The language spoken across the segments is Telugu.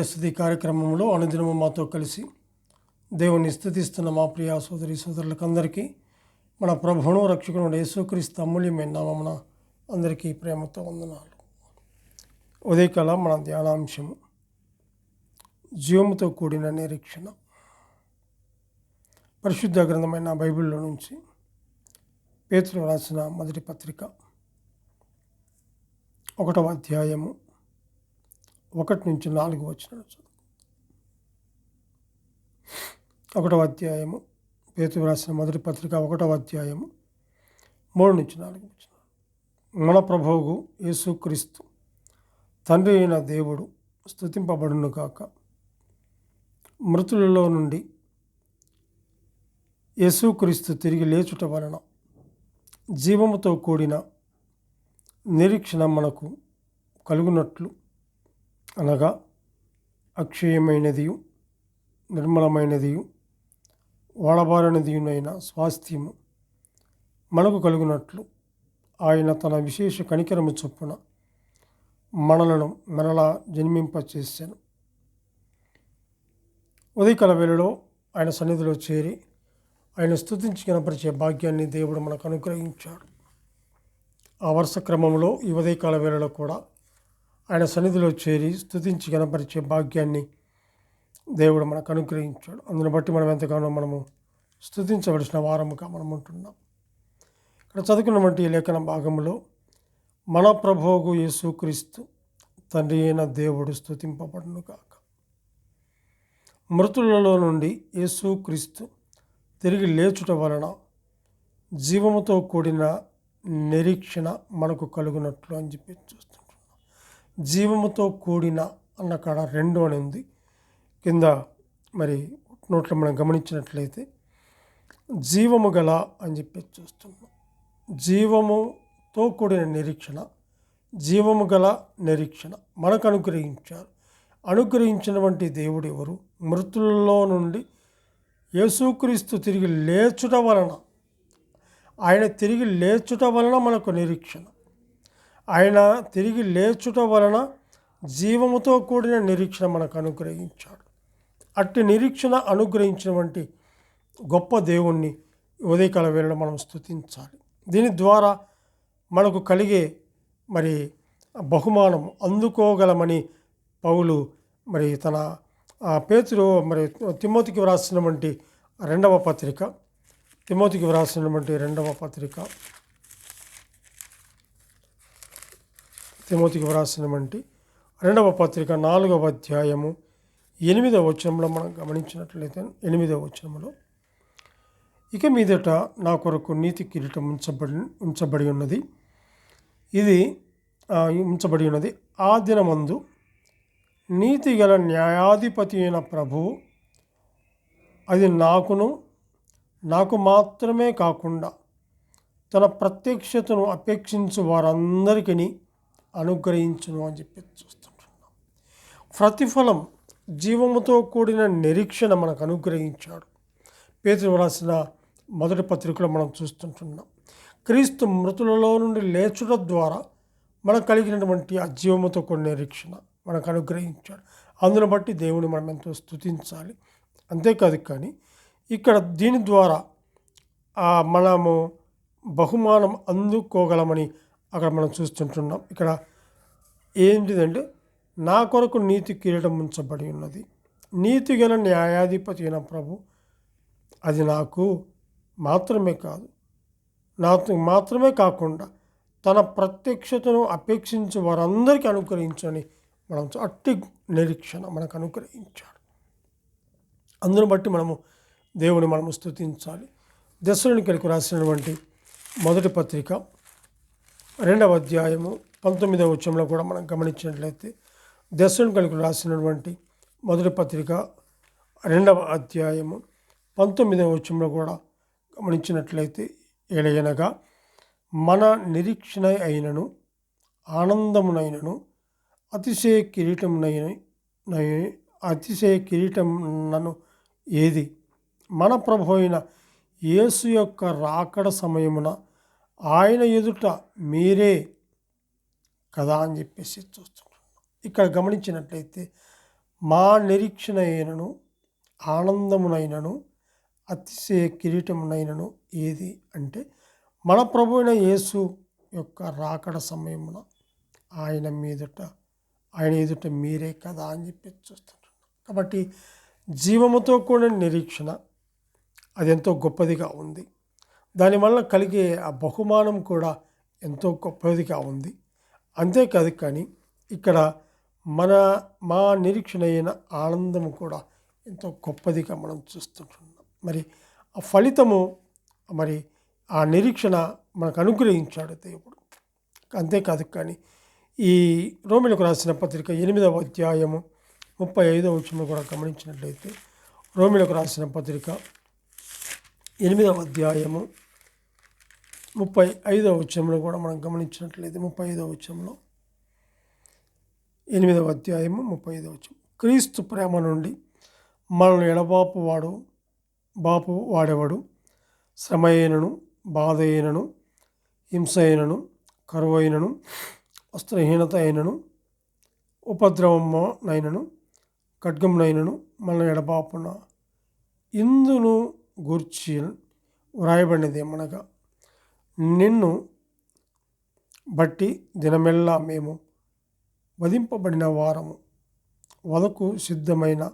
స్తుతి కార్యక్రమంలో అనుదినము మాతో కలిసి దేవుని స్తుతిస్తున్న మా ప్రియ సోదరి సోదరులకందరికీ మన ప్రభువును రక్షకుడు యేసుక్రీస్తు అమూల్యమైన నామమున అందరికీ ప్రేమతో వందనాలు. ఉదయకాల మన ధ్యానాంశము జీవముతో కూడిన నిరీక్షణ. పరిశుద్ధ గ్రంథమైన బైబిల్లో నుంచి పేతురు రాసిన మొదటి పత్రిక 1వ అధ్యాయము 1 నుంచి 4 వచనాలు చదువు. 1వ అధ్యాయము పేతురు రాసిన మొదటి పత్రిక 1వ అధ్యాయము 3 నుంచి 4 వచనాలు. మన ప్రభువు యేసుక్రీస్తు తండ్రి అయిన దేవుడు స్తుతింపబడును గాక. మృతులలో నుండి యేసుక్రీస్తు తిరిగి లేచుట వలన జీవముతో కూడిన నిరీక్షణ మనకు కలుగునట్లు, అనగా అక్షయమైనదియు నిర్మలమైనదియు వాడబారనిదియునైన స్వాస్థ్యము మనకు కలుగునట్లు ఆయన తన విశేష కనికరము చొప్పున మనలను మరలా జన్మింపచేశాను. ఉదయకాల వేళలో ఆయన సన్నిధిలో చేరి ఆయన స్తుతించి కనపరిచే భాగ్యాన్ని దేవుడు మనకు అనుగ్రహించాడు. ఆ వరుస క్రమంలో ఈ ఉదయకాల వేళలో కూడా ఆయన సన్నిధిలో చేరి స్తుతించి కనపరిచే భాగ్యాన్ని దేవుడు మనకు అనుగ్రహించాడు. అందుని బట్టి మనం ఎంతగానో మనము స్తుతించవలసిన వారముగా మనం ఉంటున్నాం. ఇక్కడ చదువుకున్నటువంటి ఈ లేఖన భాగంలో మన ప్రభువు యేసుక్రీస్తు తండ్రి అయిన దేవుడు స్తుతింపబడును గాక. మృతులలో నుండి యేసుక్రీస్తు తిరిగి లేచుట వలన జీవముతో కూడిన నిరీక్షణ మనకు కలుగునట్లు అని చెప్పి చూస్తుంటున్నాం. జీవముతో కూడిన అన్న కాడ 2 అని ఉంది. కింద మరి నోట్లో మనం గమనించినట్లయితే జీవము గల అని చెప్పి చూస్తున్నాం. జీవముతో కూడిన నిరీక్షణ, జీవము గల నిరీక్షణ మనకు అనుగ్రహించారు. అనుగ్రహించినటువంటి దేవుడు ఎవరు? మృతులలో నుండి యేసుక్రీస్తు తిరిగి లేచుట వలన, ఆయన తిరిగి లేచుట వలన మనకు నిరీక్షణ, ఆయన తిరిగి లేచుట వలన జీవముతో కూడిన నిరీక్షణ మనకు అనుగ్రహించాడు. అట్టి నిరీక్షణ అనుగ్రహించినటువంటి గొప్ప దేవుణ్ణి ఉదయకాల వేళలో మనం స్తుతించాలి. దీని ద్వారా మనకు కలిగే మరి బహుమానం అందుకోగలమని పౌలు మరి తన పేతురు మరి తిమోతికి వ్రాసినటువంటి 2వ పత్రిక, తిమోతికి వ్రాసినటువంటి 2వ పత్రిక, తిమోతికి వ్రాసినటువంటి 2వ పత్రిక 4వ అధ్యాయము 8వ వచనంలో మనం గమనించినట్లయితే 8వ వచనంలో, ఇక మీదట నా కొరకు నీతి కిరీటం ఉంచబడి ఉన్నది, ఇది ఉంచబడి ఉన్నది. ఆ దినమందు నీతి గల న్యాయాధిపతి అయిన ప్రభువు అది నాకు మాత్రమే కాకుండా తన ప్రత్యక్షతను అపేక్షించు వారందరికీ అనుగ్రహించును అని చెప్పి చూస్తుంటున్నాం. ప్రతిఫలం జీవముతో కూడిన నిరీక్షణ మనకు అనుగ్రహించాడు. పేతురు రాసిన మొదటి పత్రికలో మనం చూస్తుంటున్నాం. క్రీస్తు మృతులలో నుండి లేచుట ద్వారా మనకు కలిగినటువంటి ఆ జీవముతో కూడిన నిరీక్షణ మనకు అనుగ్రహించాడు. అందును బట్టి దేవుని మనం ఎంతో స్తుతించాలి. అంతేకాదు కానీ ఇక్కడ దీని ద్వారా మనము బహుమానం అందుకోగలమని అక్కడ మనం చూస్తుంటున్నాం. ఇక్కడ ఏంటిదంటే నా కొరకు నీతి కిరీటం ఉంచబడి ఉన్నది, నీతి గల న్యాయాధిపతి అయిన ప్రభు అది నాకు మాత్రమే కాదు, నాకు మాత్రమే కాకుండా తన ప్రత్యక్షతను అపేక్షించి వారందరికీ అనుగ్రహించని మనం అట్టి నిరీక్షణ మనకు అనుగ్రహించాడు. అందును బట్టి మనము దేవుని మనము స్తుతించాలి. దెస్సలోనికీయులకు రాసినటువంటి మొదటి పత్రిక 2వ అధ్యాయము 19వ వచనంలో కూడా మనం గమనించినట్లయితే, దెస్సలోనికీయులకు రాసినటువంటి మొదటి పత్రిక 2వ అధ్యాయము 19వ వచనంలో కూడా గమనించినట్లయితే, ఏలయనగా మన నిరీక్షణ అయినను ఆనందమునైనను అతిశయ కిరీటమునను ఏది? మన ప్రభు అయిన యేసు యొక్క రాకడ సమయమున ఆయన ఎదుట మీరే కదా అని చెప్పేసి చూస్తున్నాం. ఇక్కడ గమనించినట్లయితే మా నిరీక్షణ అయినను ఆనందమునైనను అతిశయ కిరీటమునైనను ఏది అంటే మన ప్రభు అయిన యేసు యొక్క రాకడ సమయమున ఆయన ఎదుట మీరే కదా అని చెప్పి చూస్తుంటున్నాం. కాబట్టి జీవముతో కూడిన నిరీక్షణ అది ఎంతో గొప్పదిగా ఉంది. దానివల్ల కలిగే ఆ బహుమానం కూడా ఎంతో గొప్పదిగా ఉంది. అంతేకాదు కానీ ఇక్కడ మా నిరీక్షణ అయిన ఆనందం కూడా ఎంతో గొప్పదిగా మనం చూస్తుంటున్నాం. మరి ఆ ఫలితము మరి ఆ నిరీక్షణ మనకు అనుగ్రహించాడు దేవుడు. అంతేకాదు కానీ ఈ రోమీయులకు రాసిన పత్రిక 8వ అధ్యాయము 35వ వచనం కూడా గమనించినట్లయితే, రోమీయులకు రాసిన పత్రిక 8వ అధ్యాయము 35వ వచనంలో కూడా మనం గమనించినట్లయితే 35వ వచనంలో 8వ అధ్యాయము 35వ వచనం, క్రీస్తు ప్రేమ నుండి మనల్ని బాపు వాడేవాడు శ్రమ అయినను బాధ అయినను హింస అయినను కరువు అయినను వస్త్రహీనత అయినను ఉపద్రవమునైనను ఖడ్గమునైనను మనల్ని ఎడబాపున ఇందును గూర్చి వ్రాయబడినది ఏమనగా, నిన్ను బట్టి దినమెల్లా మేము వధింపబడిన వారము, వదకు సిద్ధమైన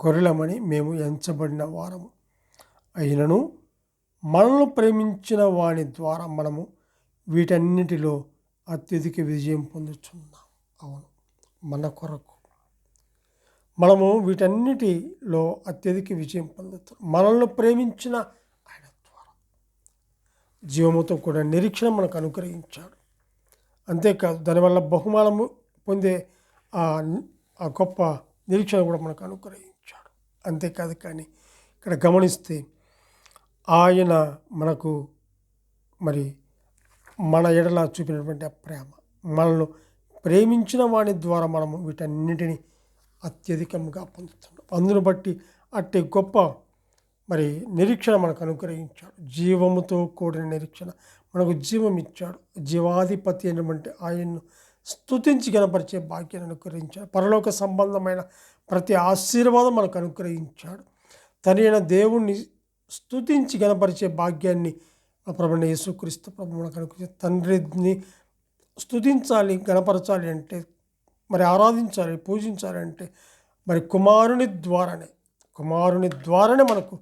గొర్రెలమని మేము ఎంచబడిన వారము అయినను మనల్ని ప్రేమించిన వాని ద్వారా మనము వీటన్నిటిలో అత్యధిక విజయం పొందుతున్నాం. అవును, మన కొరకు మనము వీటన్నిటిలో అత్యధిక విజయం పొందుతాం. మనల్ని ప్రేమించిన ఆయన ద్వారా జీవముతో కూడా నిరీక్షణ మనకు అనుగ్రహించాడు. అంతేకాదు దానివల్ల బహుమానము పొందే ఆ గొప్ప నిరీక్షణ కూడా మనకు అనుగ్రహించాడు. అంతేకాదు కానీ ఇక్కడ గమనిస్తే ఆయన మనకు మరి మన ఎడల చూపినటువంటి ఆ ప్రేమ, మనల్ని ప్రేమించిన వాని ద్వారా మనము వీటన్నిటిని అత్యధికంగా పొందుతున్నాం. అందును బట్టి అట్టి గొప్ప మరి నిరీక్షణ మనకు అనుగ్రహించాడు. జీవముతో కూడిన నిరీక్షణ, మనకు జీవం ఇచ్చాడు. జీవాధిపతి అయినటువంటి ఆయన్ను స్తుతించి గణపరిచే భాగ్యాన్ని అనుగ్రహించాడు. పరలోక సంబంధమైన ప్రతి ఆశీర్వాదం మనకు అనుగ్రహించాడు. తనైన దేవుణ్ణి స్తుతించి గణపరిచే భాగ్యాన్ని ప్రభువైన యేసుక్రీస్తు ప్రభు మనకు అనుగ్రహించాడు. తండ్రిని స్తుతించాలి, గణపరచాలి అంటే, మరి ఆరాధించాలి, పూజించాలి అంటే మరి కుమారుని ద్వారానే మనకు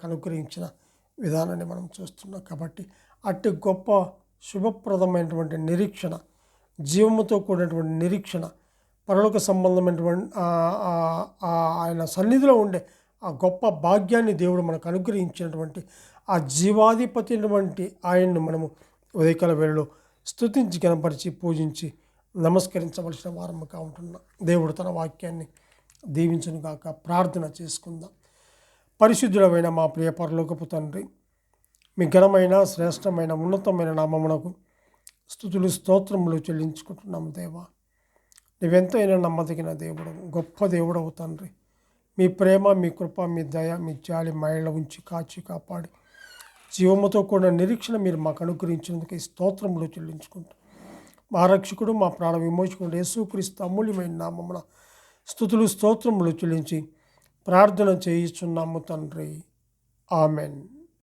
అనుగ్రహించిన విధానాన్ని మనం చూస్తున్నాం. కాబట్టి అట్టి గొప్ప శుభప్రదమైనటువంటి నిరీక్షణ, జీవముతో కూడినటువంటి నిరీక్షణ, పరలోక సంబంధమైనటువంటి ఆయన సన్నిధిలో ఉండే ఆ గొప్ప భాగ్యాన్ని దేవుడు మనకు అనుగ్రహించినటువంటి ఆ జీవాధిపతి అయినటువంటి ఆయన్ను మనము ఉదయకాల వేళలో స్తుతించి గణపరిచి పూజించి నమస్కరించవలసిన వారముగా ఉంటున్నాం. దేవుడు తన వాక్యాన్ని దీవించునుగాక. ప్రార్థన చేసుకుందాం. పరిశుద్ధుడమైన మా ప్రియ పరలోకపు తండ్రి, మీ ఘనమైన శ్రేష్టమైన ఉన్నతమైన నామమునకు స్తుతులు స్తోత్రములు చెల్లించుకుంటున్నాము. దేవా, నీవెంతైనా నమ్మదగిన దేవుడు, గొప్ప దేవుడవు తండ్రి. మీ ప్రేమ, మీ కృప, మీ దయ, మీ జాలి మైళ్ళ ఉంచి కాచి కాపాడి జీవముతో కూడిన నిరీక్షణ మీరు మాకు అనుగ్రహించినందుకు ఈ స్తోత్రములు చెల్లించుకుంటాం. మా రక్షకుడు, మా ప్రాణ విమోచకుడు యేసుక్రీస్తు అమూల్యమైన నామమున స్తుతులు స్తోత్రములు చెల్లించి ప్రార్థన చేయుచున్నాము తండ్రి. ఆమెన్.